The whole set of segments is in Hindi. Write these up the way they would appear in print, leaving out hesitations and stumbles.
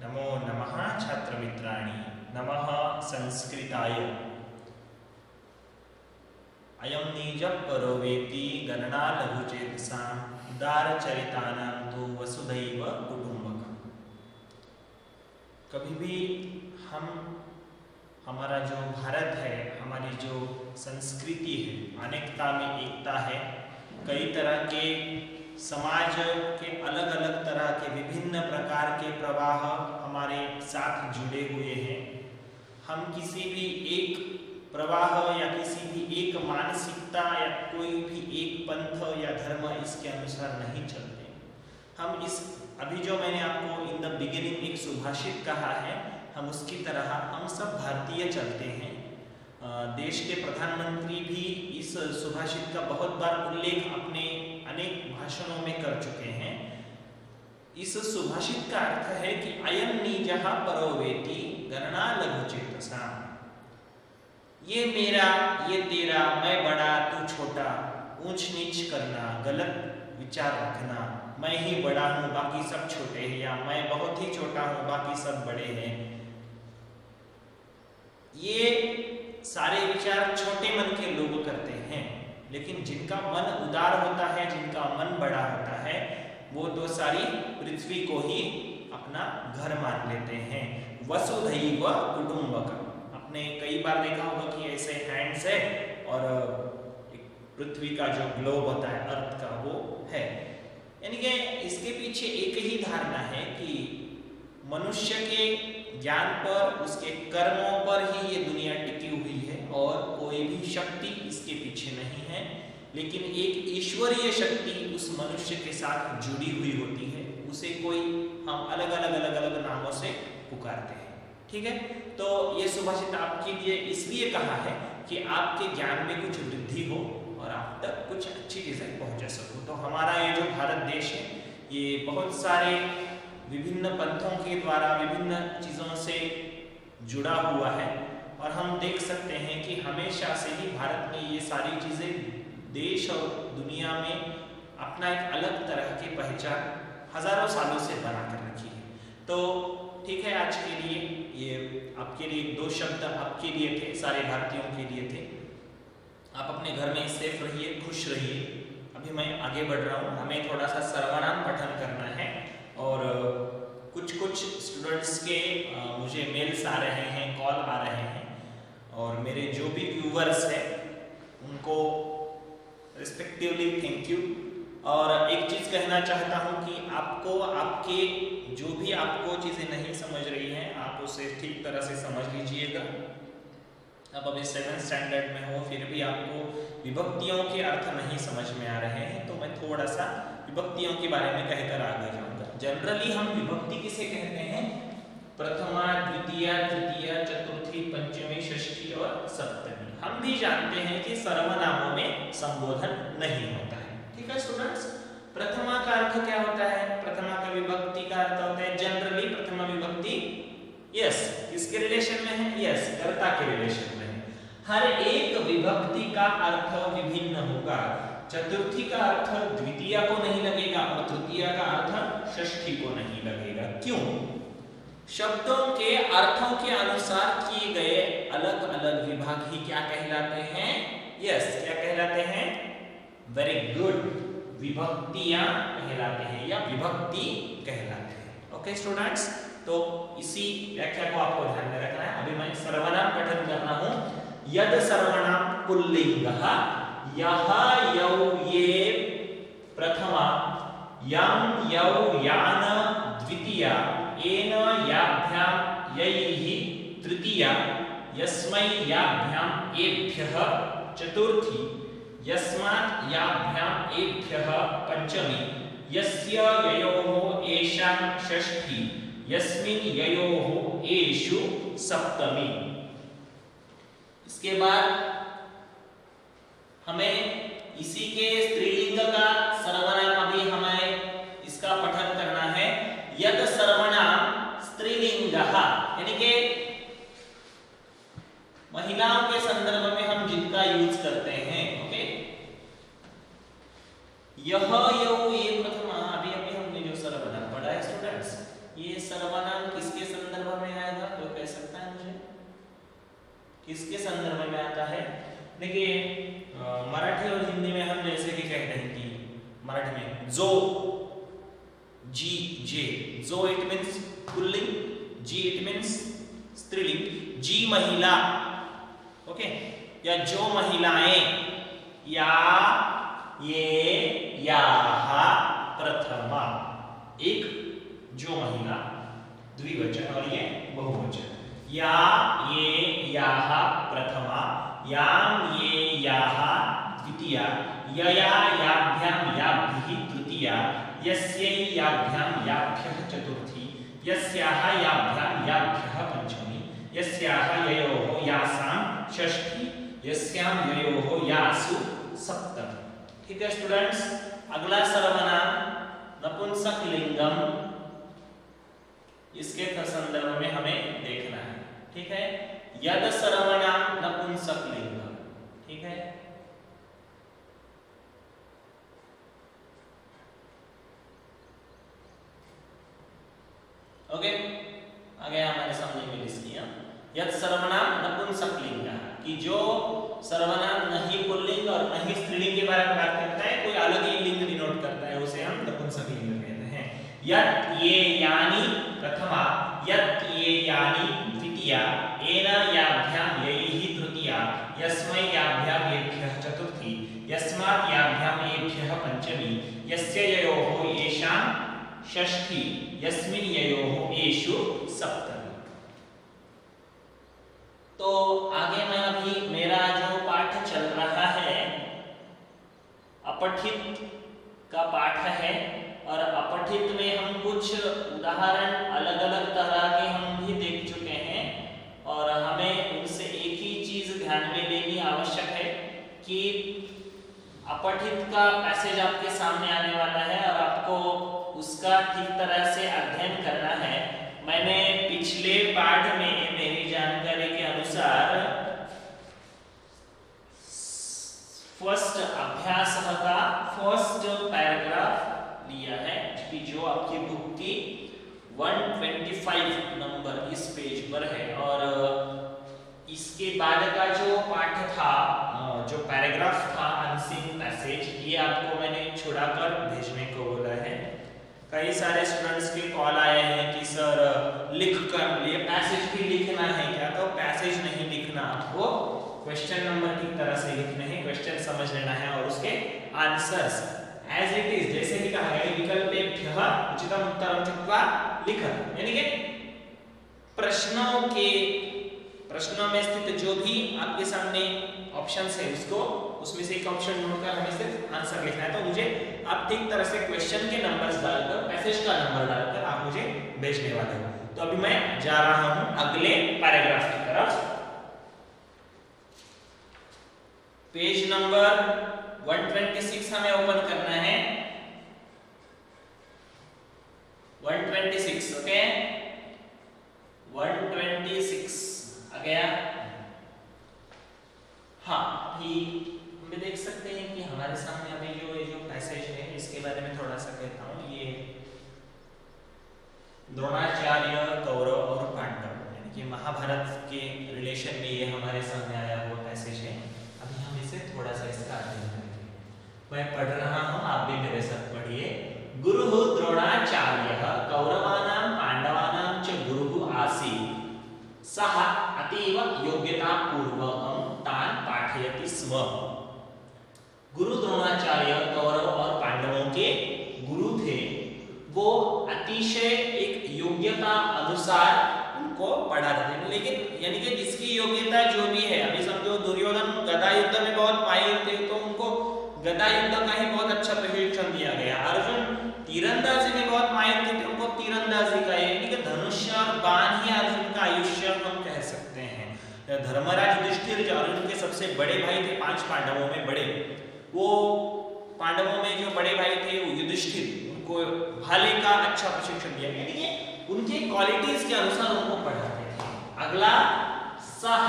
नमो नमः छात्रमित्राणि नमः संस्कृताय। अयं निजः परो वेति गणना लघुचेतसां उदारचरितानां तु वसुधैव कुटुम्बकम्। कभी भी हमारा जो भारत है, हमारी जो संस्कृति है, अनेकता में एकता है। कई तरह के समाज के अलग अलग तरह के विभिन्न प्रकार के प्रवाह हमारे साथ जुड़े हुए हैं। हम किसी भी एक प्रवाह या किसी भी एक मानसिकता या कोई भी एक पंथ या धर्म इसके अनुसार नहीं चलते। हम इस अभी जो मैंने आपको इन द बिगिनिंग एक सुभाषित कहा है, हम उसकी तरह हम सब भारतीय चलते हैं। देश के प्रधानमंत्री भी इस सुभाषित का बहुत बार उल्लेख अपने अनेक भाषणों में कर चुके हैं। इस सुभाषित का अर्थ है कि अयं निजः परो वेति गणना लघुचेतसां। ये मेरा, ये तेरा, मैं बड़ा तू छोटा, ऊंच नीच करना, गलत विचार रखना, मैं ही बड़ा हूं बाकी सब छोटे हैं, या मैं बहुत ही छोटा हूं बाकी सब बड़े हैं, ये सारे विचार छोटे मन के लोग करते हैं। लेकिन जिनका मन उदार होता है, जिनका मन बड़ा होता है, वो तो सारी पृथ्वी को ही अपना घर मान लेते हैं। वसुधैव कुटुम्बकम्। आपने कई बार देखा होगा कि ऐसे हैंड्स है और पृथ्वी का जो ग्लोब होता है, अर्थ का, वो है। यानी कि इसके पीछे एक ही धारणा है कि मनुष्य के ज्ञान पर, उसके कर्मों पर ही ये दुनिया टिकी हुई है और कोई भी शक्ति इसके पीछे नहीं है। लेकिन एक ईश्वरीय शक्ति उस मनुष्य के साथ जुड़ी हुई होती है, उसे कोई हम अलग अलग नामों से पुकारते हैं। ठीक है, तो ये सुभाषित आपके लिए इसलिए कहा है कि आपके ज्ञान में कुछ वृद्धि हो और आप तक कुछ अच्छी चीजें पहुंचा सको। तो हमारा ये जो भारत देश है, ये बहुत सारे विभिन्न पंथों के द्वारा विभिन्न चीजों से जुड़ा हुआ है और हम देख सकते हैं कि हमेशा से ही भारत में ये सारी चीजें देश और दुनिया में अपना एक अलग तरह की पहचान हजारों सालों से बना कर रखी है। तो ठीक है, आज के लिए ये आपके लिए दो शब्द आपके लिए थे, सारे भारतीयों के लिए थे। आप अपने घर में सेफ रहिए, खुश रहिए। अभी मैं आगे बढ़ रहा हूँ, हमें थोड़ा सा सर्वनाम पठन करना है और कुछ स्टूडेंट्स के मुझे मेल्स आ रहे हैं, कॉल आ रहे हैं, और मेरे जो भी व्यूवर्स हैं उनको रिस्पेक्टिवली थैंक यू। और एक चीज़ कहना चाहता हूँ कि आपको आपके जो भी आपको चीज़ें नहीं समझ रही हैं, आप उसे ठीक तरह से समझ लीजिएगा। अब अभी 7th स्टैंडर्ड में हो, फिर भी आपको विभक्तियों के अर्थ नहीं समझ में आ रहे हैं, तो मैं थोड़ा सा विभक्तियों के बारे में कहकर आगे जाऊंगा। जनरली हम विभक्ति किसे कहते हैं? प्रथमा, द्वितीया, तृतीया, चतुर्थी, पंचमी, षष्ठी और सप्तमी। हम भी जानते हैं कि सर्वनामों में संबोधन नहीं होता है। ठीक है स्टूडेंट्स, प्रथमा का अर्थ क्या होता है? प्रथमा का विभक्ति का अर्थ होता है जनरली प्रथमा विभक्ति यस किसके रिलेशन में है? यस, कर्ता के रिलेशन में है। हर एक विभक्ति का अर्थ विभिन्न होगा। चतुर्थी का अर्थ द्वितीया को नहीं लगेगा और तृतीया का अर्थ षष्ठी को नहीं लगेगा। क्यों? शब्दों के अर्थों के अनुसार किए गए अलग अलग विभाग ही क्या कहलाते हैं? यस, क्या कहलाते हैं? वेरी गुड, विभक्तियां कहलाते हैं या विभक्ति कहलाते हैं। ओके स्टूडेंट्स, तो इसी व्याख्या को आपको ध्यान में रखना है। अभी मैं सर्वनाम पठन कर रहा हूं। यद सर्वनाम पुल्लिंगः यह यौ ये प्रथमा, यं यौ यान द्वितीया, येन याभ्यां यैः तृतीया, यस्मै याभ्यां एभ्यः चतुर्थी, यस्मात् याभ्यां एभ्यः पंचमी, यस्य ययोः एषां षष्ठी, यस्मिन् ययोः एषु सप्तमी। इसके बाद हमें इसी के स्त्रीलिंग का सर्वनाम अभी हमें इसका पठन करना है। यद सर्वनाम स्त्रीलिंगः, यानी कि महिलाओं के संदर्भ में हम जिनका यूज करते हैं। ओके, यह यौ ये प्रथमा, अभी हमने जो सर्वनाम पढ़ा है स्टूडेंट्स, ये सर्वनाम किसके किसके संदर्भ में आता है? देखिए मराठी और हिंदी में हम जैसे कि कहते हैं कि मराठी में जो, जी जे, जो इट मीन्स पुल्लिंग, जी इट मीन्स स्त्रीलिंग, जी महिला, ओके, या जो महिलाएं, या ये याह प्रथमा, एक जो महिला द्विवचन और ये बहुवचन, या ये याह प्रथमा, याम ये याह द्वितीया, यया याभ्याम याभ्यः तृतीया, यस्यै याभ्याम याभ्यः चतुर्थी, यस्याः याभ्याम याभ्यः पंचमी, यस्याः ययोः यासां षष्ठी, यस्यां ययोः यासु सप्तमी। ठीक है स्टूडेंट्स, अगला सर्वनाम नपुंसक लिंगम, इसके संदर्भ में हमें देखना है। ठीक है, यद सर्वनाम नपुंसक लिंगम। ठीक है, ओके, आगे हमारे सामने में लिस्ट किया यद सर्वनाम नपुंसक लिंग, कि जो सर्वनाम नहीं पुल्लिंग और नहीं स्त्रीलिंग के बारे में बात करता है, कोई अलग ही लिंग डिनोट करता है, उसे हम नपुंसक लिंग कहते हैं। यत् ये यानि प्रथमा, यत् ये यानि द्वितीया, एना याभ्याम यैः तृतीया, यस्मै याभ्याम येभ्यः चतुर्थी, यस्मात् याभ्याम येभ्यः पंचमी, यस्य ययोः येषां षष्ठी, यस्मिन् ययोः येषु सप्तमी। तो आगे मैं अभी मेरा जो पाठ चल रहा है अपठित का पाठ है, और अपठित में हम कुछ उदाहरण अलग अलग तरह के हम भी देख चुके हैं, और हमें उनसे एक ही चीज ध्यान में लेनी आवश्यक है कि अपठित का पैसेज आपके सामने आने वाला है और आपको उसका ठीक तरह से अध्ययन करना है। मैंने पिछले पाठ में मेरी जानकारी के अनुसार फर्स्ट अभ्यास का फर्स्ट पैराग्राफ लिया है, कि जो आपकी बुक की 125 नंबर इस पेज पर है, और इसके बाद का जो पाठ था, जो पैराग्राफ था अनसीन पैसेज, ये आपको मैंने छुड़ाकर भेजने को बोला है। कई सारे स्टूडेंट्स के कॉल आए हैं कि सर लिख कर ये पैसेज भी लिखना है क्या? तो पैसेज नहीं लिखना, आपको क्वेश्चन नंबर की तरह से लिखने हैं, क्वेश्चन समझ लेना है और उसके आंसर्स एज इट इज, जैसे कि कहा गया विकल्पेभ्यः उचितम उत्तरं चित्वा लिखत, यानी कि प्रश्नों में स्थित जो भी आपके सामने ऑप्शंस है उसको, उसमें से एक ऑप्शन नोट कर हमें सिर्फ आंसर लिखना है। तो मुझे आप ठीक तरह से क्वेश्चन के नंबर्स डालकर, पैसेज का नंबर डालकर आप मुझे भेजने वाले हो। तो अभी मैं जा रहा हूं अगले पैराग्राफ की तरफ। पेज नंबर 126 हमें ओपन करना है, 126, ओके, 126 आ गया। हाँ, अभी हम देख सकते हैं कि हमारे सामने अभी जो पैसेज है इसके बारे में थोड़ा सा कहता हूँ। ये द्रोणाचार्य, कौरव और पांडव, यानी कि महाभारत के रिलेशन में ये हमारे सामने आया हुआ पैसेज है। अभी हम इसे थोड़ा सा इसका अध्ययन करेंगे। मैं पढ़ रहा हूँ, आप भी मेरे साथ पढ़िए। गुरुः द्रोणाचार्यः कौरवानां पांडवानां च गुरुः आसीत्, सः अतीव योग्यतापूर्वकं तान् पाठयति स्म। गुरु द्रोणाचार्य कौरव और पांडवों के गुरु थे, वो अतिशय एक योग्यता अनुसार उनको पढ़ाते थे। लेकिन यानी कि जिसकी योग्यता जो भी है, अभी समझो दुर्योधन गदा युद्ध में बहुत माहिर थे, तो उनको गदा युद्ध का ही बहुत अच्छा प्रशिक्षण दिया गया। अर्जुन तीरंदाजी में बहुत माहिर थे, उनको तीरंदाजी का, यानी कि धनुष्य और बाण ही अर्जुन का आयुष्य हम कह सकते हैं। धर्मराज युधिष्ठिर जो अर्जुन के सबसे बड़े भाई थे, 5 पांडवों में बड़े, वो पांडवों में जो बड़े भाई थे वो युधिष्ठिर, उनको भाले का अच्छा प्रशिक्षण दिया गया, यानी कि उनके क्वालिटीज के अनुसार उनको पढ़ाते थे। अगला, सह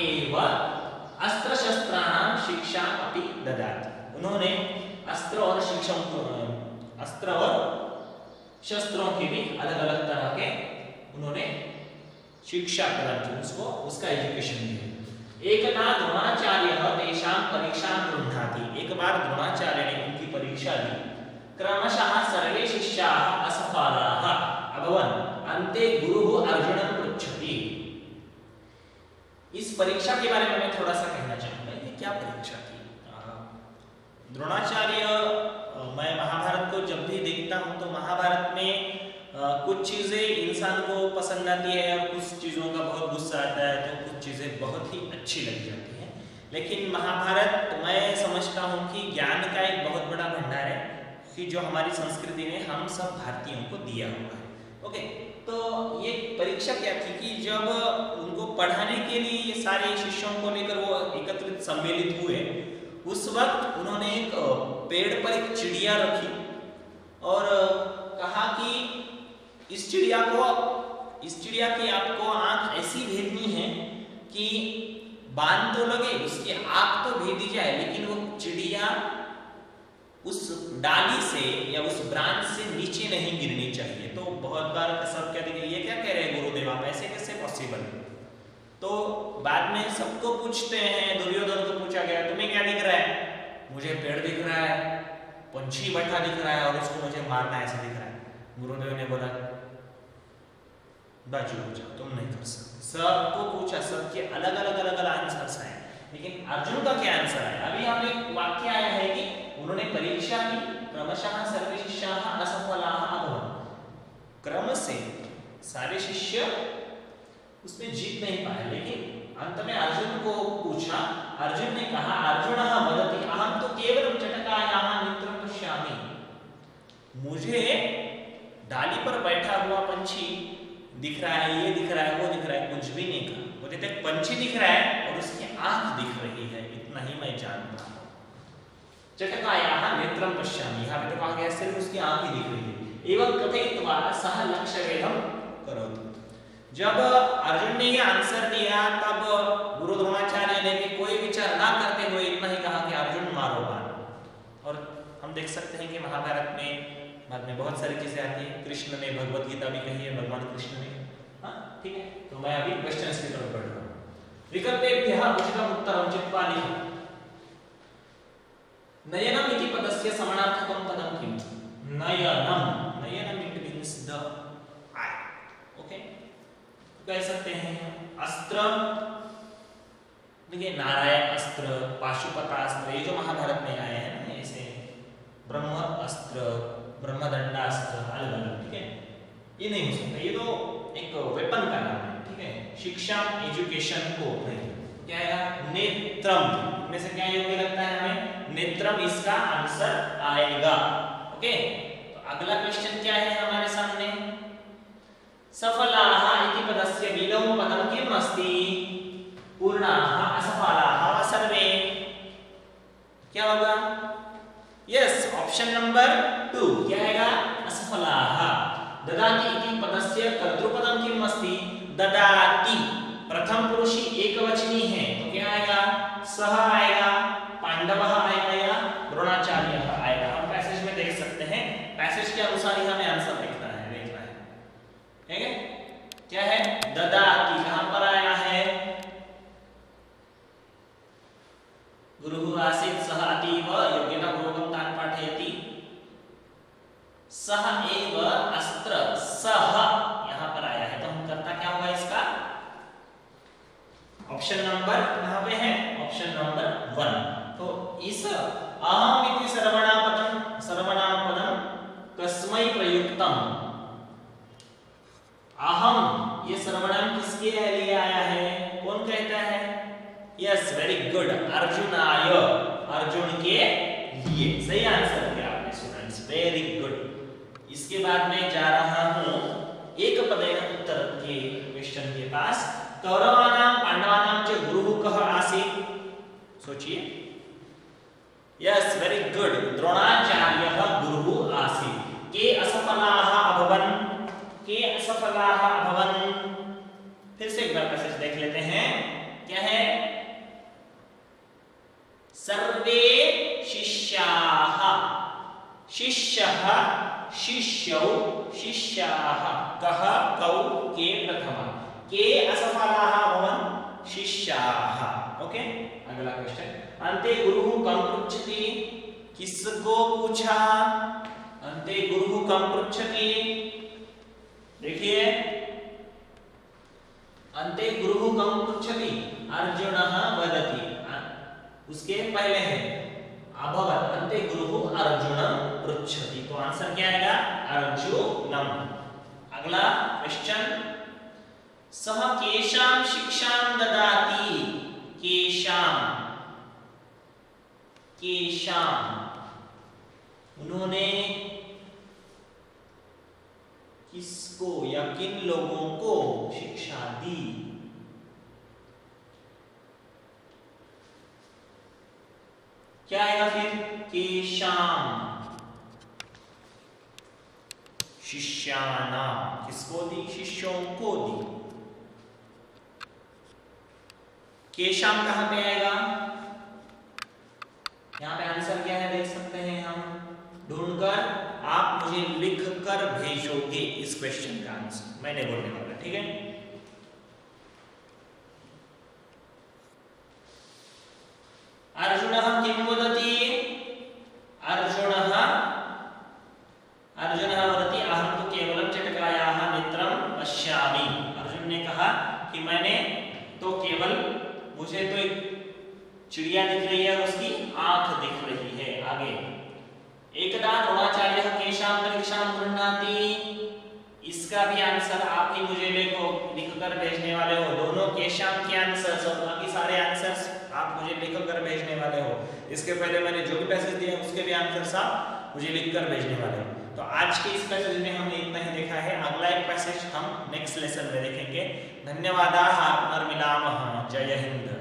एव अस्त्र शस्त्राणां शिक्षा अपि ददाति, उन्होंने अस्त्र और शस्त्रों के भी अलग अलग तरह के उन्होंने शिक्षा प्रदान की, उसको उसका एजुकेशन दिया। एकदा द्रोणाचार्यः तेषां परीक्षां गृह्णाति। एक बार द्रोणाचार्य ने उनकी परीक्षा ली। क्रमशः सर्वे शिष्याः असफलाः अभवन्। अन्ते गुरुः अर्जुनं पृच्छति। इस परीक्षा के बारे में मैं थोड़ा सा कहना चाहूंगा। ये क्या परीक्षा थी? द्रोणाचार्य, मैं महाभारत को जब भी देखता हूँ तो महाभारत में कुछ चीजें इंसान को पसंद आती है और कुछ चीजों का बहुत गुस्सा आता है, तो कुछ चीजें बहुत ही अच्छी लग जाती हैं। लेकिन महाभारत मैं समझता हूँ कि ज्ञान का एक बहुत बड़ा भंडार है कि जो हमारी संस्कृति ने हम सब भारतीयों को दिया हुआ है। ओके, तो ये परीक्षा क्या थी कि जब उनको पढ़ाने के लिए ये सारे शिष्यों को लेकर वो एकत्रित सम्मिलित हुए, उस वक्त उन्होंने एक पेड़ पर एक चिड़िया रखी और कहा कि इस चिड़िया की आपको आंख ऐसी भेदनी है कि बांध तो लगे, उसकी आंख तो भेदी जाए, लेकिन वो चिड़िया उस डाली से या उस ब्रांच से नीचे नहीं गिरनी चाहिए। तो बहुत बार सब कहते हैं ये क्या कह रहे हैं गुरुदेव आप, ऐसे कैसे पॉसिबल है? तो बाद में सबको पूछते हैं, दुर्योधन को पूछा गया तुम्हें क्या दिख रहा है? मुझे पेड़ दिख रहा है, पंछी बैठा दिख रहा है और उसको मुझे मारना ऐसा दिख रहा है। गुरुदेव ने बोला बाजू हो जाओ, तुम नहीं कर सकते। सबको पूछा, सबके अलग अलग आंसर्स आए, लेकिन अर्जुन का क्या आंसर आया? अभी हम एक वाक्य आया है कि उन्होंने परीक्षा की, क्रमशः सर्वे शिष्याः असफलाः अभवन्। क्रम से सारे शिष्य उसमें जीत नहीं पाए, लेकिन अंत में अर्जुन को पूछा। अर्जुन ने कहा, अर्जुनः वदति अहं तो केवलं चटकायाः मित्रं पश्यामि। मुझे डाली पर बैठा हुआ पंछी दिख रहा है, ये दिख रहा है, वो दिख रहा है, कुछ भी नहीं कहा। मुझे तो पंछी दिख रहा है और उसकी आंख दिख रही है, इतना ही मैं जानता हूँ। चटकायाः नेत्रं पश्यामि, यहाँ पे तो कहा गया सिर्फ उसकी आंख ही दिख रही है। एवं कथयित्वा सः लक्ष्यभेदं करोति। जब अर्जुन ने ये आंसर दिया तब गुरु द्रोणाचार्य ने भी कोई विचार ना करते हुए इतना ही कहा कि अर्जुन मारो बाण। और हम देख सकते हैं कि महाभारत में बाद में बहुत सारी चीजें आती है। कृष्ण ने भगवत गीता भी कही है, भगवान कृष्ण ने। हाँ ठीक है, तो मैं अभी क्वेश्चंस की तरफ बढ़ रहा हूँ। विकल्पेभ्यः उचितम् उत्तरं चित्वा लिख। नयनम् इति पदस्य समानार्थकं पदं किम्? नयनम, नयनम it means the eye. Okay, कह सकते हैं अस्त्र, देखिए नारायण अस्त्र, पाशुपतास्त्र, ये जो महाभारत में आए हैं ना, ऐसे ब्रह्म अस्त्र, ब्रह्मदंडास्त्र, अलग-अलग, ठीक है, ये नहीं हो सकता। ये तो एक वेपन का नाम है, ठीक है। शिक्षा, एजुकेशन को नहीं, क्या है? नेत्रम में से क्या योग्य लगता है हमें? नेत्रम इसका आंसर आएगा। ओके, तो अगला क्वेश्चन क्या है हमारे सामने? सफलाः इति पदस्य विलोम पदं किम् अस्ति? पूर्णाः, असफलाः वा सर्वे? क्या होगा? यस, ऑप्शन नंबर 2 क्या आएगा? असफलाः। ददाति इति पदस्य कर्तृपदं किम् अस्ति? ददाति। प्रथम पुरुषी एकवचनी है, तो क्या आएगा? सः आएगा, पांडवः आएगा या द्रोणाचार्यः आएगा। हम पैसेज में देख सकते हैं, पैसेज के अनुसार ही हमें आंसर देखना है, ठीक है? क्या है? ददाति कहां पर आया है? गुरुः आसीत् सः अतीव योग्यतापूर्वकं तान् पाठयति। सः एव अस्त्र, सः यहां पर आया है, तो हम करता क्या होगा इसका? ऑप्शन नंबर कहां पे है? Option number 1। तो इस अहम इति सर्वनामपदं कस्मै प्रयुक्तम? अहम ये सर्वनाम किसके लिए आया है? कौन कहता है? यस, वेरी गुड, अर्जुनाय, अर्जुन के लिए। सही आंसर दिया आपने स्टूडेंट्स, वेरी गुड। इसके बाद मैं जा रहा हूं एक पदेन उत्तर के क्वेश्चन के पास। कौरवानां पांडवानां च गुरुः कः आसीत्? सोचिए। यस, वेरी गुड, द्रोणाचार्यः गुरुः आसीत्। के असफलाः अभवन्? के असफलाः अभवन्? फिर से एक बार पैसेज देख लेते हैं, क्या है? सर्वे शिष्याः, शिष्यः, शिष्यौ, शिष्याः, कः, कौ, के प्रथमा। के असफलाः अभवन्? शिष्याः। ओके, अगला क्वेश्चन, अन्ते गुरुः कं पृच्छति, किसको पूछा, अन्ते गुरुः कं पृच्छति, देखिए अन्ते गुरुः कं पृच्छति, अर्जुनः वदति, उसके पहले है अभवत्, अन्ते गुरुः अर्जुनं पृच्छति, तो आंसर क्या आएगा, अर्जुनम। अगला क्वेश्चन, सः केषां शिक्षां ददाति, केषां, केषां, उन्होंने किसको या किन लोगों को शिक्षा दी, क्या आएगा फिर, केषां, शिष्याणां, किसको दी, शिष्यों को दी। केषां कहां पे आएगा, यहां पे आंसर क्या है देख सकते हैं हम, ढूंढकर आप मुझे लिखकर भेजोगे इस क्वेश्चन का आंसर, मैंने बोलने वाला, ठीक है। अर्जुनः किं वदति, अर्जुनः वदति अहं तु केवलं चटकायाः नेत्रं पश्यामि, अर्जुन ने कहा कि मैंने तो केवल, मुझे तो एक चिड़िया दिख रही है और उसकी आंख दिख रही है। आगे, एकदा द्रोणाचार्यः केषां परीक्षां गृह्णाति, इसका भी आंसर आप ही मुझे लिखकर भेजने वाले हो, दोनों केषां के आंसर्स और बाकी सारे आंसर्स आप मुझे लिखकर भेजने वाले हो। इसके पहले मैंने जो भी पैसेज दिए उसके भी आंसर्स आप मुझे लिखकर भेजने वाले हो। तो आज के इस पैसेज में हमने इतना ही देखा है, अगला एक पैसेज हम नेक्स्ट लेसन में देखेंगे। धन्यवादाः, पुनर्मिलामः, जय हिंद।